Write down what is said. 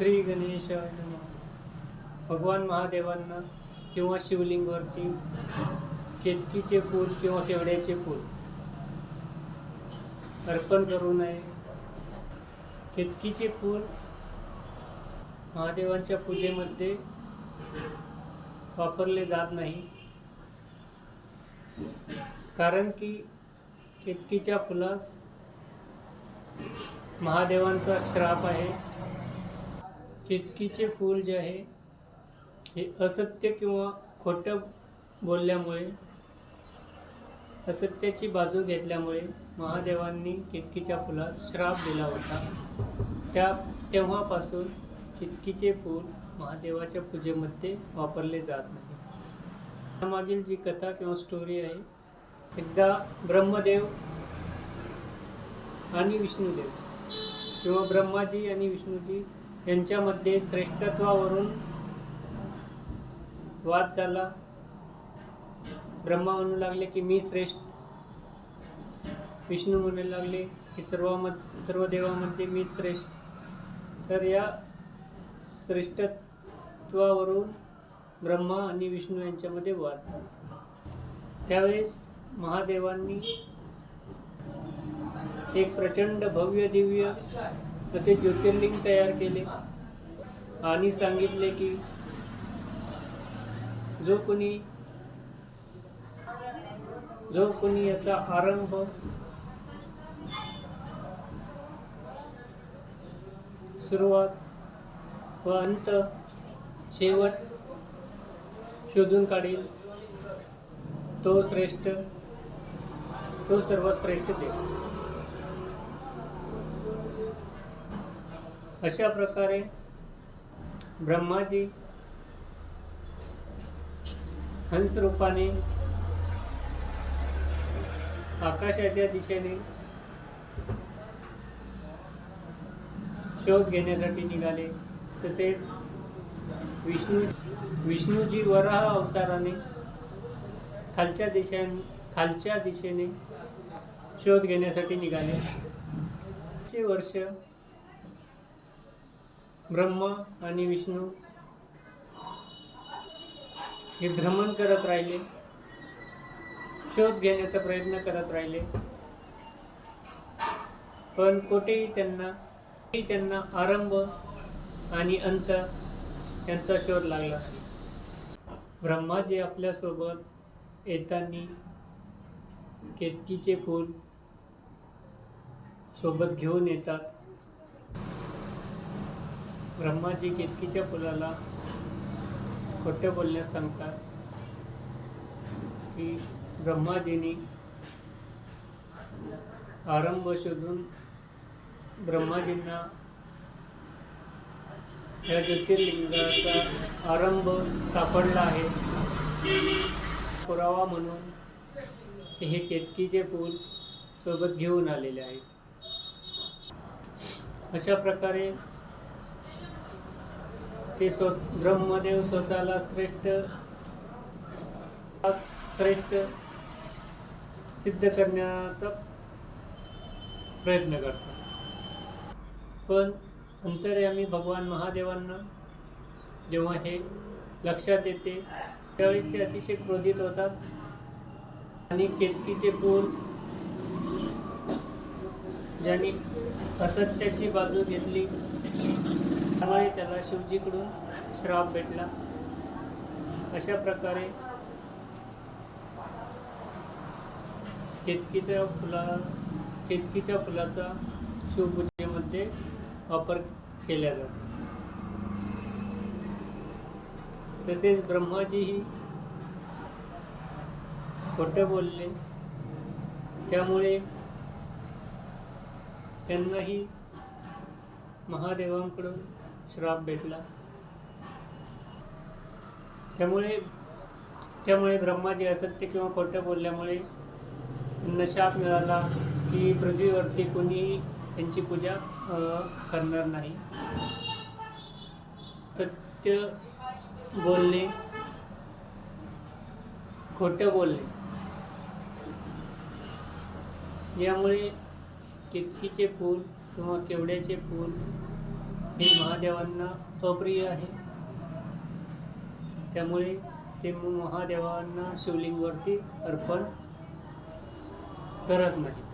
श्री गणेशाय नमः. भगवान महादेवांना किंवा शिवलिंगावरती केतकीचे फूल किंवा केवड्याचे फूल अर्पण करू नये. केतकीचे फूल महादेवांच्या पूजेमध्ये वापरले जात नाही, कारण की केतकीच्या फुलास महादेवांचा श्राप आहे. केतकीचे फूल जे आहे हे असत्य किंवा खोटं बोलल्यामुळे, असत्याची बाजू घेतल्यामुळे महादेवांनी केतकीच्या फुलास श्राप दिला होता. तेव्हापासून केतकीचे फूल महादेवाच्या पूजेमध्ये वापरले जात नाही. त्यामागील जी कथा किंवा स्टोरी आहे, एकदा ब्रह्मदेव आणि विष्णुदेव किंवा ब्रह्माजी आणि विष्णूजी यांच्यामध्ये श्रेष्ठत्वावरून वाद झाला. ब्रह्मा म्हणू लागले की मी श्रेष्ठ, विष्णू म्हणू लागले की सर्व देवामध्ये मी श्रेष्ठ. तर या श्रेष्ठत्वावरून ब्रह्मा आणि विष्णू यांच्यामध्ये वाद झाला. त्यावेळेस महादेवांनी एक प्रचंड भव्य दिव्य असे ज्योतिर्लिंग तयार केले आणि सांगितले की जो कोणी याचा आरंभ, सुरुवात व अंत, शेवट शोधून काढेल तो श्रेष्ठ, तो सर्वात श्रेष्ठ देव. अशा प्रकारे ब्रह्माजी हंस रूपाने आकाशाच्या दिशेने शोध घेण्यासाठी निघाले. तसेच विष्णूजी वराह अवताराने खालच्या दिशेने शोध घेण्यासाठी निघाले. 500 वर्ष ब्रह्मा आणि विष्णू हे भ्रमण करत राहिले, शोध घेण्याचा प्रयत्न करत राहिले, पण कोठेही त्यांना आरंभ आणि अंत यांचा शोध लागला. ब्रह्माजी आपल्यासोबत येताना केतकीचे फूल सोबत घेऊन येतात. ब्रह्माजी केतकीच्या फुलाला खोटं बोलण्यास सांगतात की ब्रह्माजींनी आरंभ शोधून ब्रह्माजींना या ज्योतिर्लिंगाचा आरंभ सापडला आहे. पुरावा म्हणून हे केतकीचे फूल सोबत घेऊन आलेले आहेत. अशा प्रकारे ते ब्रह्मदेव स्वतःला श्रेष्ठ सिद्ध करण्याचा प्रयत्न करतात. पण अंतर्यामी भगवान महादेवांना जेव्हा हे लक्षात येते, त्यावेळेस ते अतिशय क्रोधित होतात आणि केतकीचे फूल ज्यांनी असत्याची बाजू घेतली त्यामुळे त्याला शिवजीकडून श्राप भेटला. अशा प्रकारे केतकीच्या फुलाचा शिवपूजेमध्ये वापर केला जातो. तसेच ब्रह्माजीही खोटं बोलले, त्यामुळे त्यांनाही महादेवांकडून श्राप भेटला. त्यामुळे ब्रह्माजी असत्य किंवा खोटं बोलल्यामुळे त्यांना शाप मिळाला की पृथ्वीवरती कोणीही त्यांची पूजा करणार नाही. सत्य बोलणे, खोटं बोलणे यामुळे केतकीचे फूल किंवा केवड्याचे फूल हे महादेवांना अप्रिय आहे. त्यामुळे ते महादेवांना शिवलिंगवरती अर्पण करत नाही.